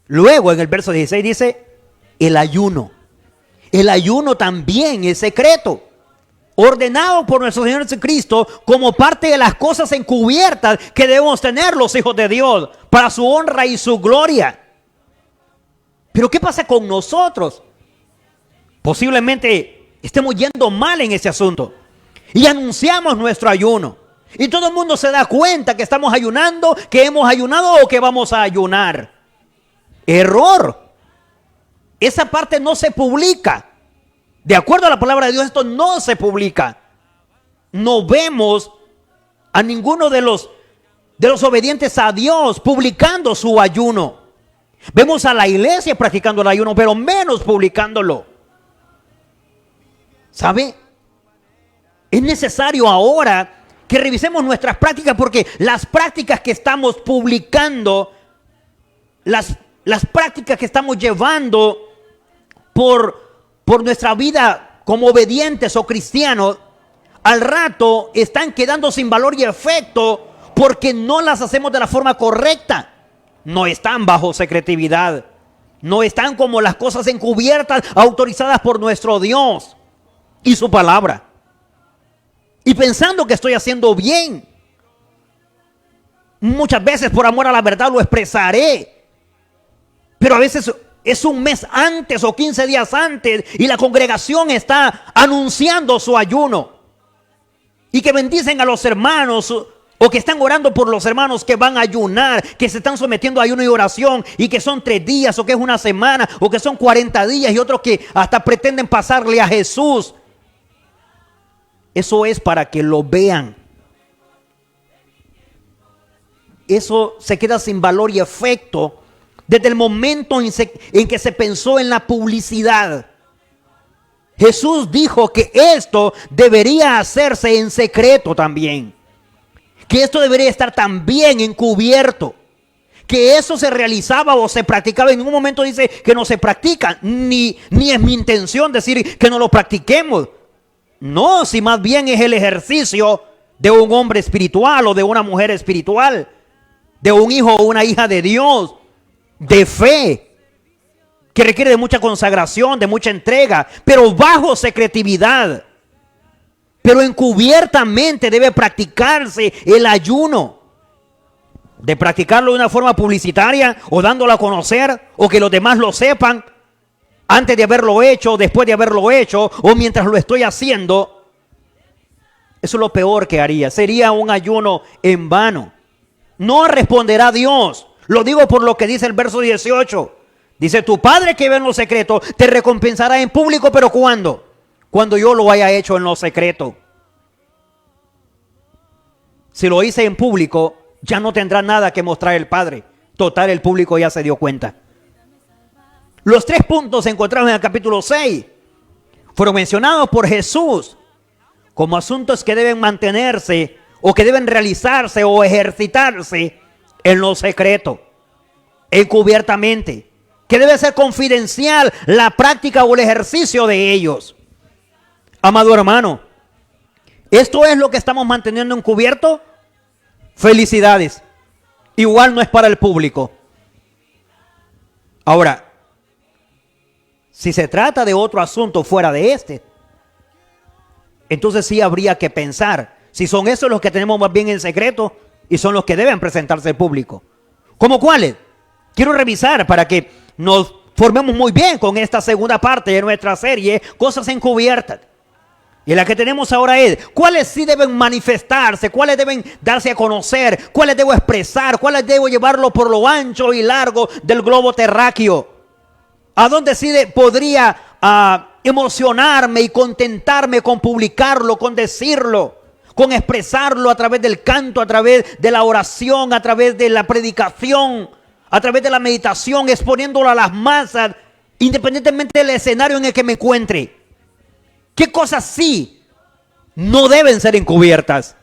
Luego en el verso 16 dice el ayuno. El ayuno también es secreto. ordenado por nuestro Señor Jesucristo como parte de las cosas encubiertas que debemos tener los hijos de Dios para su honra y su gloria. Pero ¿qué pasa con nosotros? Posiblemente estemos yendo mal en ese asunto y anunciamos nuestro ayuno y todo el mundo se da cuenta que estamos ayunando, que hemos ayunado o que vamos a ayunar. Error. Esa parte no se publica. De acuerdo a la palabra de Dios, esto no se publica. No vemos a ninguno de los obedientes a Dios publicando su ayuno. Vemos a la iglesia practicando el ayuno, pero menos publicándolo. ¿Sabe? Es necesario ahora que revisemos nuestras prácticas, porque las prácticas que estamos publicando, las prácticas que estamos llevando por nuestra vida como obedientes o cristianos, al rato están quedando sin valor y efecto porque no las hacemos de la forma correcta. No están bajo secretividad, no están como las cosas encubiertas autorizadas por nuestro Dios y su palabra. Y pensando que estoy haciendo bien, muchas veces por amor a la verdad lo expresaré, pero a veces es un mes antes o 15 días antes y la congregación está anunciando su ayuno y que bendicen a los hermanos o que están orando por los hermanos que van a ayunar, que se están sometiendo a ayuno y oración y que son 3 días o que es una semana o que son 40 días y otros que hasta pretenden pasarle a Jesús. Eso es para que lo vean. Eso se queda sin valor y efecto desde el momento en que se pensó en la publicidad. Jesús dijo que esto debería hacerse en secreto también. Que esto debería estar también encubierto. Que eso se realizaba o se practicaba. En ningún momento dice que no se practica. Ni es mi intención decir que no lo practiquemos. No, si más bien es el ejercicio de un hombre espiritual o de una mujer espiritual. De un hijo o una hija de Dios. De fe, que requiere de mucha consagración, de mucha entrega, pero bajo secretividad. Pero encubiertamente debe practicarse el ayuno. De practicarlo de una forma publicitaria o dándolo a conocer o que los demás lo sepan antes de haberlo hecho, después de haberlo hecho o mientras lo estoy haciendo. Eso es lo peor que haría. Sería un ayuno en vano. No responderá a Dios. Lo digo por lo que dice el verso 18. Dice, tu Padre que ve en lo secreto te recompensará en público, pero ¿cuándo? Cuando yo lo haya hecho en lo secreto. Si lo hice en público, ya no tendrá nada que mostrar el Padre. Total, el público ya se dio cuenta. Los 3 puntos encontrados en el capítulo 6 fueron mencionados por Jesús como asuntos que deben mantenerse o que deben realizarse o ejercitarse en lo secreto, encubiertamente, que debe ser confidencial la práctica o el ejercicio de ellos. Amado hermano, ¿esto es lo que estamos manteniendo encubierto? Felicidades. Igual no es para el público. Ahora, si se trata de otro asunto fuera de este, entonces sí habría que pensar si son esos los que tenemos más bien en secreto y son los que deben presentarse al público. ¿Cómo cuáles? Quiero revisar para que nos formemos muy bien con esta segunda parte de nuestra serie, Cosas Encubiertas. Y la que tenemos ahora es, ¿cuáles sí deben manifestarse? ¿Cuáles deben darse a conocer? ¿Cuáles debo expresar? ¿Cuáles debo llevarlo por lo ancho y largo del globo terráqueo? ¿A dónde sí podría emocionarme y contentarme con publicarlo, con decirlo? Con expresarlo a través del canto, a través de la oración, a través de la predicación, a través de la meditación, exponiéndolo a las masas, independientemente del escenario en el que me encuentre. ¿Qué cosas sí no deben ser encubiertas?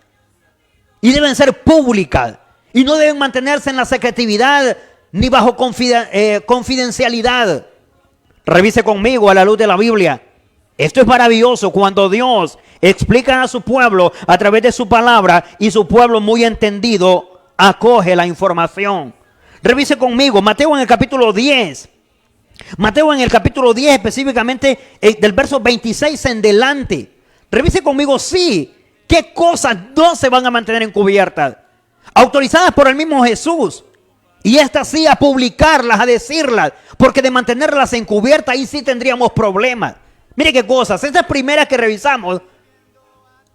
Y deben ser públicas. Y no deben mantenerse en la secretividad ni bajo confidencialidad. Revise conmigo a la luz de la Biblia. Esto es maravilloso cuando Dios explica a su pueblo a través de su palabra y su pueblo muy entendido acoge la información. Revise conmigo Mateo en el capítulo 10. Mateo en el capítulo 10 específicamente del verso 26 en delante. Revise conmigo, sí. ¿Qué cosas no se van a mantener encubiertas? Autorizadas por el mismo Jesús. Y estas sí a publicarlas, a decirlas. Porque de mantenerlas encubiertas, ahí sí tendríamos problemas. Mire qué cosas. Estas primeras que revisamos,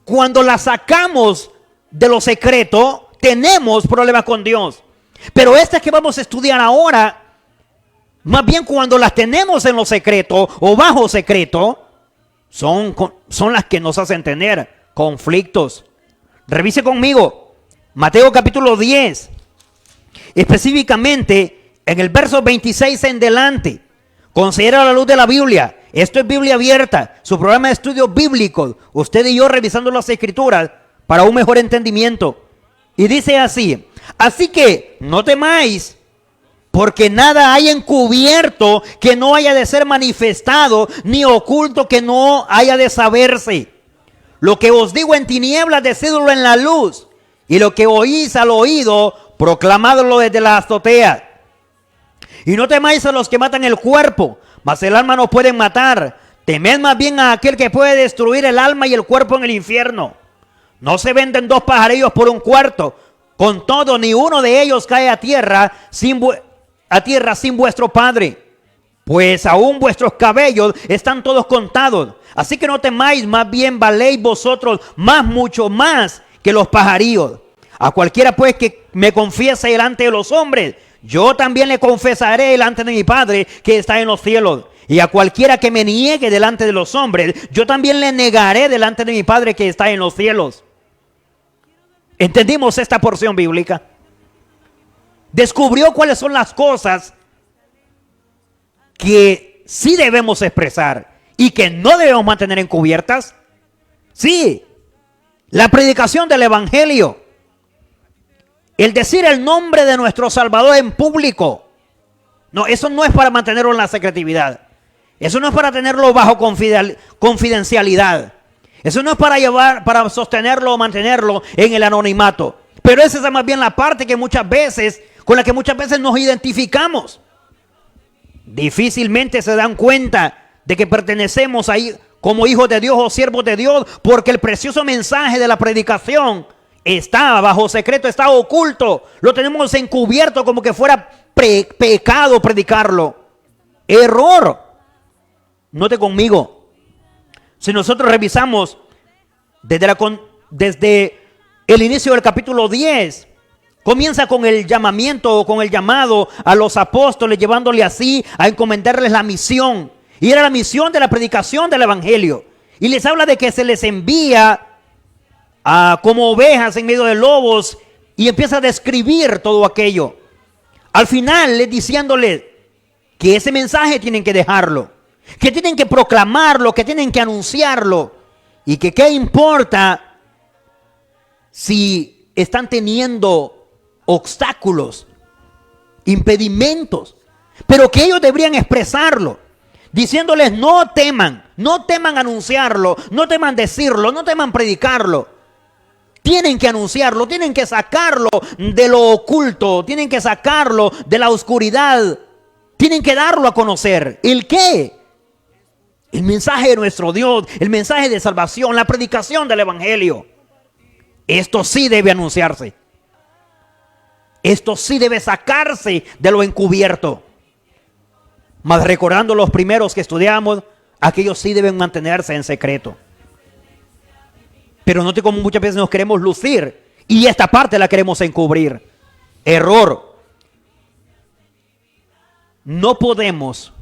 cuando las sacamos de lo secreto, tenemos problemas con Dios. Pero estas que vamos a estudiar ahora, más bien cuando las tenemos en lo secreto o bajo secreto, son las que nos hacen tener conflictos. Revise conmigo Mateo capítulo 10, específicamente en el verso 26 en delante. Considera la luz de la Biblia. Esto es Biblia Abierta, su programa de estudios bíblicos. Usted y yo revisando las escrituras para un mejor entendimiento. Y dice así: así que no temáis, porque nada hay encubierto que no haya de ser manifestado, ni oculto que no haya de saberse. Lo que os digo en tinieblas, decídlo en la luz, y lo que oís al oído, proclamadlo desde la azotea. Y no temáis a los que matan el cuerpo, mas el alma no pueden matar. Temed más bien a aquel que puede destruir el alma y el cuerpo en el infierno. No se venden 2 pajarillos por un cuarto. Con todo, ni uno de ellos cae a tierra sin vuestro Padre. Pues aún vuestros cabellos están todos contados. Así que no temáis, más bien valéis vosotros mucho más que los pajarillos. A cualquiera pues que me confiese delante de los hombres, yo también le confesaré delante de mi Padre que está en los cielos. Y a cualquiera que me niegue delante de los hombres, yo también le negaré delante de mi Padre que está en los cielos. ¿Entendimos esta porción bíblica? Descubrió cuáles son las cosas que sí debemos expresar y que no debemos mantener encubiertas. Sí, la predicación del evangelio, el decir el nombre de nuestro Salvador en público. No, eso no es para mantenerlo en la secretividad. Eso no es para tenerlo bajo confidencialidad. Eso no es para sostenerlo o mantenerlo en el anonimato. Pero esa es más bien la parte que con la que muchas veces nos identificamos. Difícilmente se dan cuenta de que pertenecemos ahí como hijos de Dios o siervos de Dios, porque el precioso mensaje de la predicación está bajo secreto, está oculto. Lo tenemos encubierto como que fuera pecado predicarlo. Error. Note conmigo. Si nosotros revisamos desde el inicio del capítulo 10, comienza con el llamamiento o con el llamado a los apóstoles, llevándole así a encomendarles la misión. Y era la misión de la predicación del evangelio. Y les habla de que se les envía como ovejas en medio de lobos, y empieza a describir todo aquello. Al final, diciéndole que ese mensaje tienen que dejarlo, que tienen que proclamarlo, que tienen que anunciarlo, y que qué importa si están teniendo obstáculos, impedimentos, pero que ellos deberían expresarlo, diciéndoles no teman anunciarlo, no teman decirlo, no teman predicarlo. Tienen que anunciarlo, tienen que sacarlo de lo oculto, tienen que sacarlo de la oscuridad, tienen que darlo a conocer. ¿El qué? El mensaje de nuestro Dios, el mensaje de salvación, la predicación del evangelio. Esto sí debe anunciarse. Esto sí debe sacarse de lo encubierto. Mas recordando los primeros que estudiamos, aquellos sí deben mantenerse en secreto. Pero note cómo muchas veces nos queremos lucir y esta parte la queremos encubrir. Error. No podemos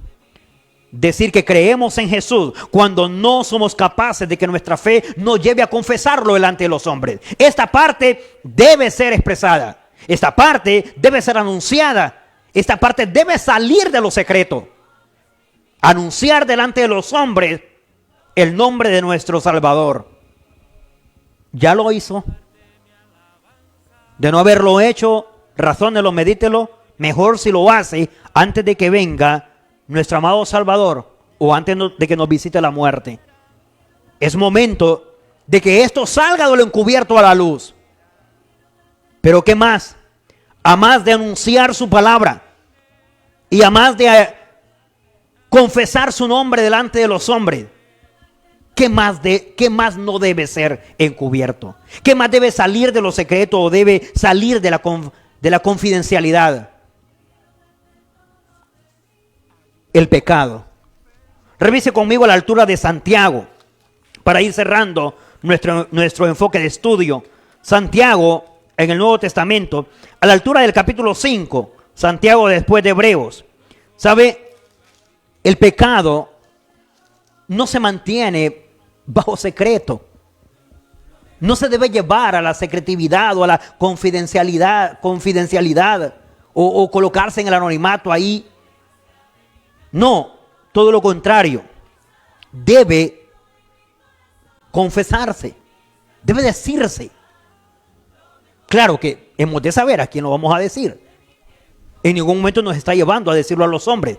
decir que creemos en Jesús cuando no somos capaces de que nuestra fe nos lleve a confesarlo delante de los hombres. Esta parte debe ser expresada. Esta parte debe ser anunciada. Esta parte debe salir de lo secreto. Anunciar delante de los hombres el nombre de nuestro Salvador. ¿Ya lo hizo? De no haberlo hecho, razónelo, medítelo. Mejor si lo hace antes de que venga nuestro amado Salvador o antes de que nos visite la muerte. Es momento de que esto salga de lo encubierto a la luz. Pero ¿qué más? A más de anunciar su palabra y a más de confesar su nombre delante de los hombres, ¿qué más no debe ser encubierto? ¿Qué más debe salir de lo secreto o debe salir de la confidencialidad? El pecado. Revise conmigo a la altura de Santiago para ir cerrando nuestro enfoque de estudio. Santiago en el Nuevo Testamento, a la altura del capítulo 5, Santiago después de Hebreos. ¿Sabe? El pecado no se mantiene bajo secreto. No se debe llevar a la secretividad o a la confidencialidad o colocarse en el anonimato ahí. No, todo lo contrario. Debe confesarse, debe decirse. Claro que hemos de saber a quién lo vamos a decir. En ningún momento nos está llevando a decirlo a los hombres.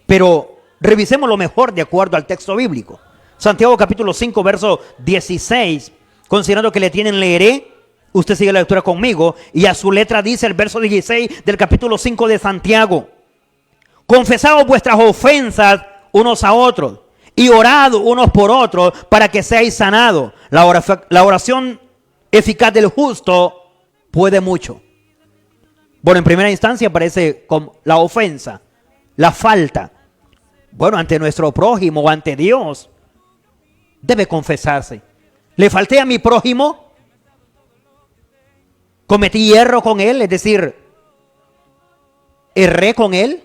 Pero revisemos lo mejor de acuerdo al texto bíblico. Santiago capítulo 5, verso 16. Considerando que le tienen, leeré. Usted sigue la lectura conmigo. Y a su letra dice el verso 16 del capítulo 5 de Santiago. Confesaos vuestras ofensas unos a otros y orad unos por otros para que seáis sanados. La oración eficaz del justo puede mucho. Bueno, en primera instancia aparece como la ofensa, la falta. Bueno, ante nuestro prójimo o ante Dios, debe confesarse. ¿Le falté a mi prójimo? ¿Cometí hierro con él? Es decir, ¿erré con él?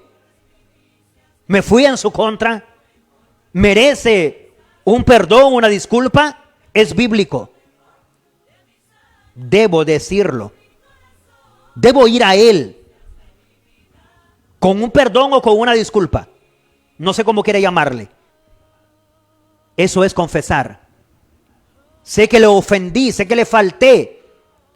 ¿Me fui en su contra? ¿Merece un perdón, una disculpa? Es bíblico. Debo decirlo. Debo ir a él con un perdón o con una disculpa. No sé cómo quiere llamarle. Eso es confesar. Sé que le ofendí, sé que le falté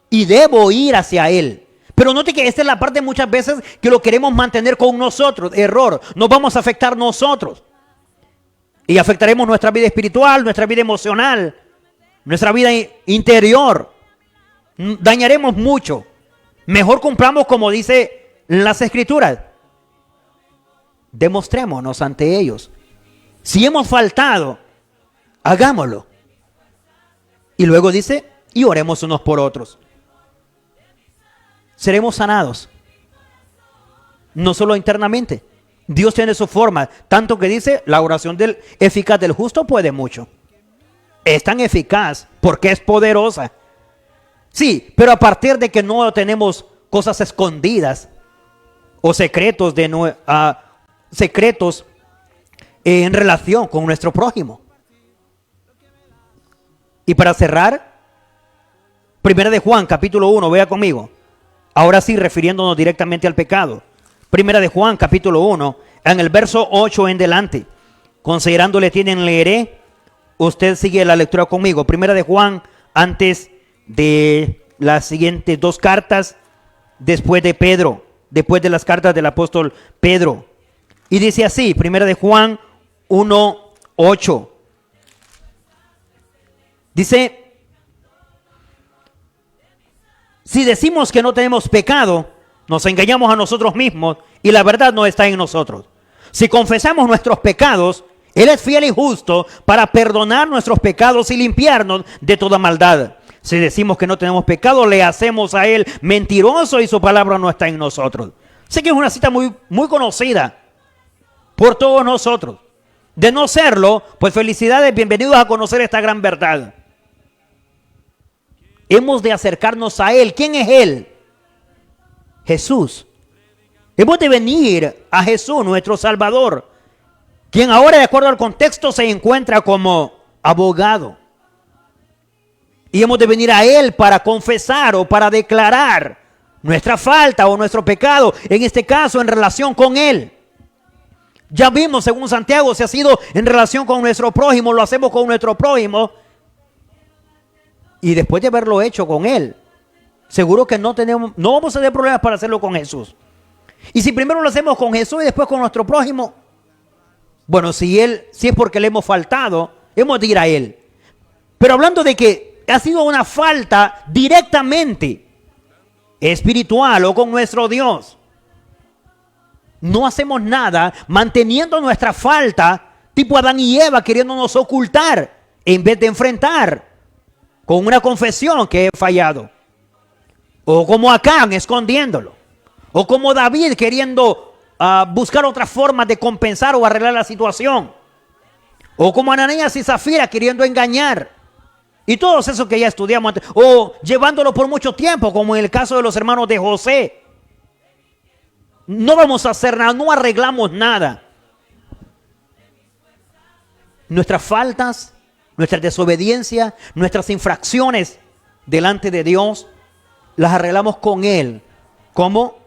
y debo ir hacia él. Pero note que esta es la parte muchas veces que lo queremos mantener con nosotros. Error. Nos vamos a afectar nosotros. Y afectaremos nuestra vida espiritual, nuestra vida emocional, nuestra vida interior. Dañaremos mucho. Mejor cumplamos como dice las Escrituras. Demostrémonos ante ellos. Si hemos faltado, hagámoslo. Y luego dice, y oremos unos por otros. Seremos sanados. No solo internamente. Dios tiene su forma. Tanto que dice, la oración eficaz del justo puede mucho. Es tan eficaz porque es poderosa. Sí, pero a partir de que no tenemos cosas escondidas o secretos en relación con nuestro prójimo. Y para cerrar, Primera de Juan, capítulo 1, vea conmigo. Ahora sí, refiriéndonos directamente al pecado. Primera de Juan, capítulo 1, en el verso 8 en delante. Considerándole tienen, leeré. Usted sigue la lectura conmigo. Primera de Juan, antes de las siguientes dos cartas, después de Pedro, después de las cartas del apóstol Pedro. Y dice así, Primera de Juan 1, 8. Dice, si decimos que no tenemos pecado, nos engañamos a nosotros mismos y la verdad no está en nosotros. Si confesamos nuestros pecados, Él es fiel y justo para perdonar nuestros pecados y limpiarnos de toda maldad. Si decimos que no tenemos pecado, le hacemos a Él mentiroso y su palabra no está en nosotros. Sé que es una cita muy, muy conocida por todos nosotros. De no serlo, pues felicidades, bienvenidos a conocer esta gran verdad. Hemos de acercarnos a Él. ¿Quién es Él? Jesús. Hemos de venir a Jesús, nuestro Salvador, quien ahora, de acuerdo al contexto, se encuentra como abogado. Y hemos de venir a Él para confesar o para declarar nuestra falta o nuestro pecado, en este caso en relación con Él. Ya vimos, según Santiago, si ha sido en relación con nuestro prójimo, lo hacemos con nuestro prójimo. Y después de haberlo hecho con Él, seguro que no vamos a tener problemas para hacerlo con Jesús. Y si primero lo hacemos con Jesús y después con nuestro prójimo, bueno, si es porque le hemos faltado, hemos de ir a Él. Pero hablando de que ha sido una falta directamente espiritual o con nuestro Dios, no hacemos nada manteniendo nuestra falta tipo Adán y Eva queriéndonos ocultar en vez de enfrentar con una confesión que he fallado. O como Acán escondiéndolo. O como David queriendo buscar otra forma de compensar o arreglar la situación. O como Ananías y Zafira queriendo engañar. Y todos esos que ya estudiamos antes. O llevándolo por mucho tiempo, como en el caso de los hermanos de José. No vamos a hacer nada, no arreglamos nada. Nuestras faltas, nuestra desobediencia, nuestras infracciones delante de Dios, las arreglamos con Él. ¿Cómo?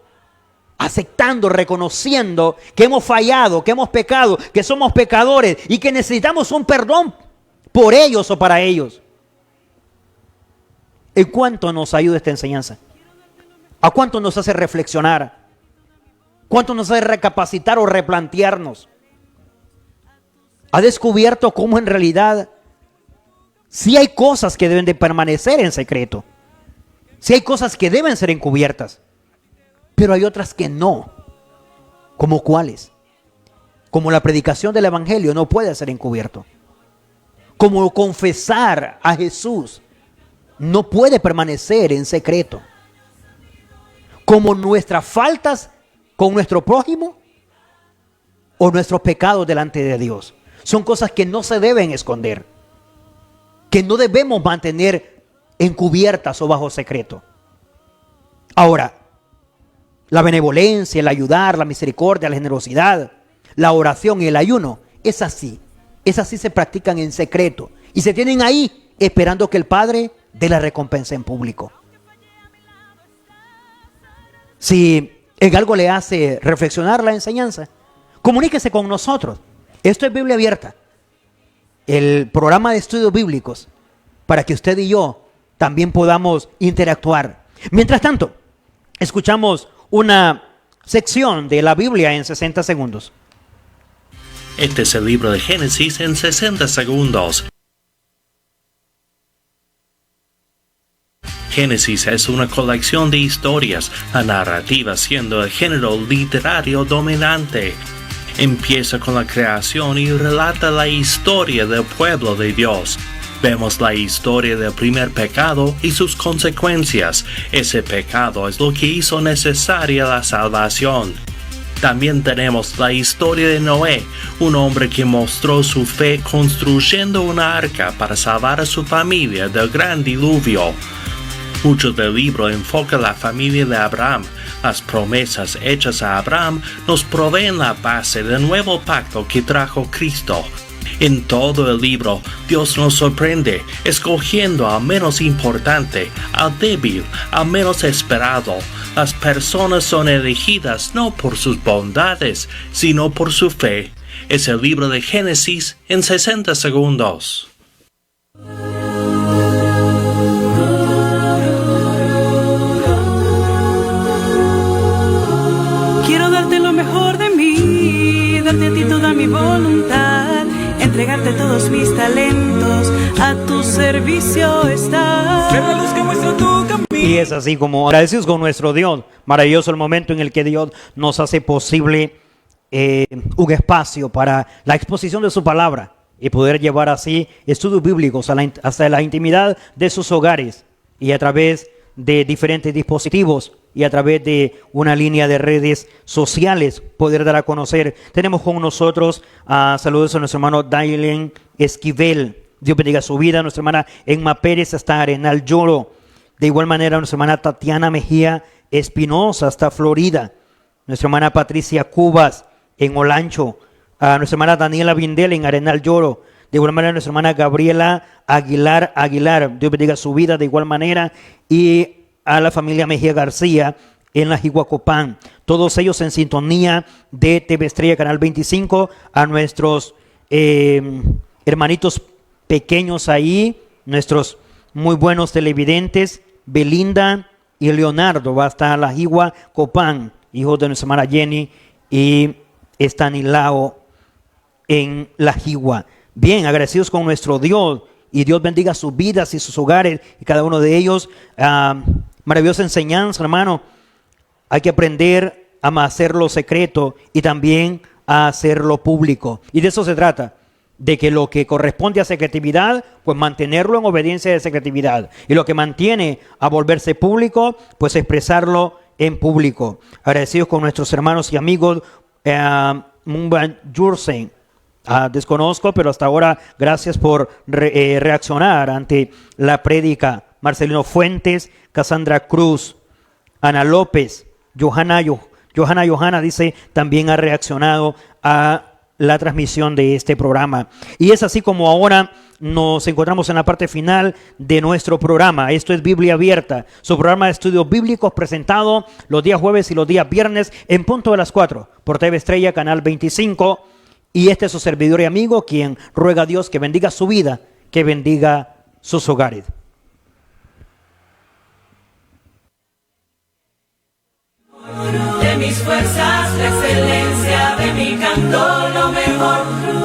Aceptando, reconociendo que hemos fallado, que hemos pecado, que somos pecadores y que necesitamos un perdón por ellos o para ellos. ¿En cuánto nos ayuda esta enseñanza? ¿A cuánto nos hace reflexionar? ¿Cuánto nos hace recapacitar o replantearnos? ¿Ha descubierto cómo en realidad sí hay cosas que deben de permanecer en secreto? Sí hay cosas que deben ser encubiertas, pero hay otras que no. ¿Como cuáles? Como la predicación del evangelio no puede ser encubierto. Como confesar a Jesús no puede permanecer en secreto. Como nuestras faltas con nuestro prójimo o nuestros pecados delante de Dios. Son cosas que no se deben esconder, que no debemos mantener encubiertas o bajo secreto. Ahora, la benevolencia, el ayudar, la misericordia, la generosidad, la oración y el ayuno, esas sí se practican en secreto y se tienen ahí esperando que el Padre dé la recompensa en público. Si en algo le hace reflexionar la enseñanza, comuníquese con nosotros. Esto es Biblia Abierta, el programa de estudios bíblicos, para que usted y yo también podamos interactuar. Mientras tanto, escuchamos una sección de la Biblia en 60 segundos. Este es el libro de Génesis en 60 segundos. Génesis es una colección de historias, la narrativa siendo el género literario dominante. Empieza con la creación y relata la historia del pueblo de Dios. Vemos la historia del primer pecado y sus consecuencias. Ese pecado es lo que hizo necesaria la salvación. También tenemos la historia de Noé, un hombre que mostró su fe construyendo una arca para salvar a su familia del gran diluvio. Mucho del libro enfoca la familia de Abraham. Las promesas hechas a Abraham nos proveen la base del nuevo pacto que trajo Cristo. En todo el libro, Dios nos sorprende, escogiendo al menos importante, al débil, al menos esperado. Las personas son elegidas no por sus bondades, sino por su fe. Es el libro de Génesis en 60 segundos. Quiero darte lo mejor de mí, darte a ti toda mi voluntad, entregarte todos mis talentos, a tu servicio estar. Ser la luz que muestra tu camino. Y es así como agradecidos con nuestro Dios. Maravilloso el momento en el que Dios nos hace posible un espacio para la exposición de su palabra y poder llevar así estudios bíblicos hasta la intimidad de sus hogares y a través de diferentes dispositivos y a través de una línea de redes sociales poder dar a conocer. Tenemos con nosotros saludos a nuestro hermano Dailen Esquivel. Dios bendiga su vida. Nuestra hermana Emma Pérez hasta Arenal Lloro. De igual manera nuestra hermana Tatiana Mejía Espinosa hasta Florida. Nuestra hermana Patricia Cubas en Olancho. Nuestra hermana Daniela Vindel en Arenal Lloro. De igual manera nuestra hermana Gabriela Aguilar. Dios bendiga su vida de igual manera. Y a la familia Mejía García en la Jihuacopán. Todos ellos en sintonía de TV Estrella Canal 25. A nuestros hermanitos pequeños ahí, nuestros muy buenos televidentes, Belinda y Leonardo, va hasta la Jihuacopán, hijos de nuestra hermana Jenny y Estanilao en la Jihua. Bien, agradecidos con nuestro Dios, y Dios bendiga sus vidas y sus hogares y cada uno de ellos. Maravillosa enseñanza, hermano. Hay que aprender a hacerlo secreto y también a hacerlo público. Y de eso se trata, de que lo que corresponde a secretividad, pues mantenerlo en obediencia de secretividad. Y lo que mantiene a volverse público, pues expresarlo en público. Agradecidos con nuestros hermanos y amigos Mumba Jursen. Desconozco, pero hasta ahora gracias por reaccionar ante la prédica. Marcelino Fuentes, Cassandra Cruz, Ana López, Johanna dice, también ha reaccionado a la transmisión de este programa. Y es así como ahora nos encontramos en la parte final de nuestro programa. Esto es Biblia Abierta, su programa de estudios bíblicos presentado los días jueves y los días viernes en punto de las 4 por TV Estrella, Canal 25. Y este es su servidor y amigo, quien ruega a Dios que bendiga su vida, que bendiga sus hogares. De mis fuerzas, la excelencia de mi canto, lo mejor.